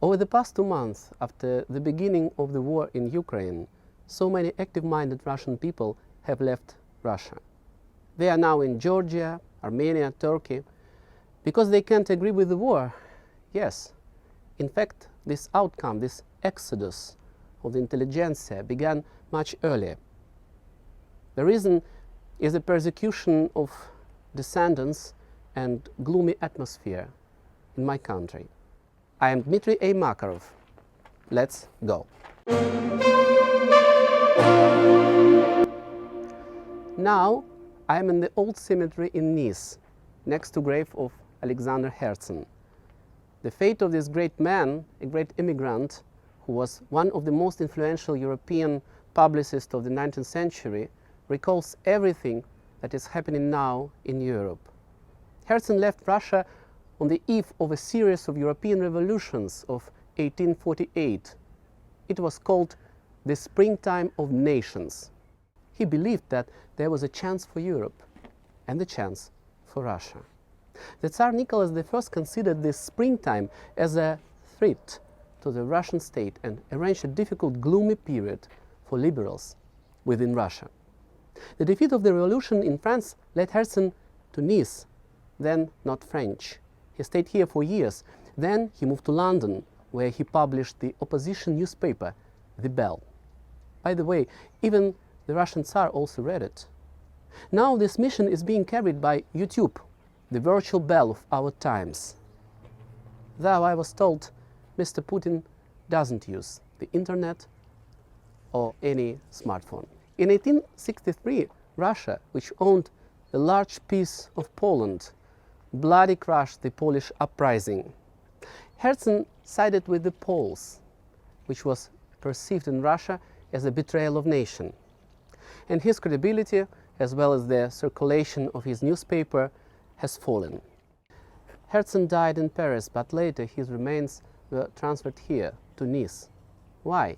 Over the past 2 months, after the beginning of the war in Ukraine, so many active-minded Russian people have left Russia. They are now in Georgia, Armenia, Turkey, because they can't agree with the war. Yes, in fact, this outcome, this exodus of the intelligentsia began much earlier. The reason is the persecution of descendants and gloomy atmosphere in my country. I am Dmitry A. Makarov. Let's go. Now I am in the old cemetery in Nice, next to grave of Alexander Herzen. The fate of this great man, a great immigrant, who was one of the most influential European publicists of the 19th century, recalls everything that is happening now in Europe. Herzen left Russia on the eve of a series of European revolutions of 1848. It was called the Springtime of Nations. He believed that there was a chance for Europe and a chance for Russia. The Tsar Nicholas I considered this springtime as a threat to the Russian state and arranged a difficult, gloomy period for liberals within Russia. The defeat of the revolution in France led Herzen to Nice, then not French. He stayed here for years. Then he moved to London, where he published the opposition newspaper, The Bell. By the way, even the Russian Tsar also read it. Now this mission is being carried by YouTube, the virtual bell of our times. Though I was told Mr. Putin doesn't use the internet or any smartphone. In 1863, Russia, which owned a large piece of Poland, bloody crushed the Polish uprising. Herzen sided with the Poles, which was perceived in Russia as a betrayal of nation. And his credibility, as well as the circulation of his newspaper, has fallen. Herzen died in Paris, but later his remains were transferred here, to Nice. Why?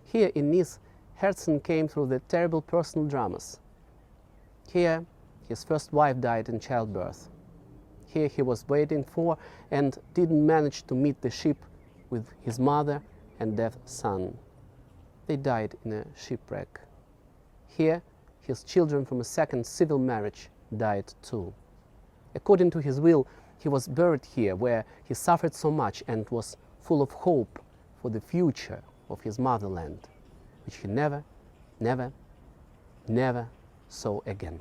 Here in Nice, Herzen came through the terrible personal dramas. Here, his first wife died in childbirth. Here he was waiting for and didn't manage to meet the ship with his mother and deaf son. They died in a shipwreck. Here, his children from a second civil marriage died too. According to his will, he was buried here, where he suffered so much and was full of hope for the future of his motherland, which he never, never, never saw again.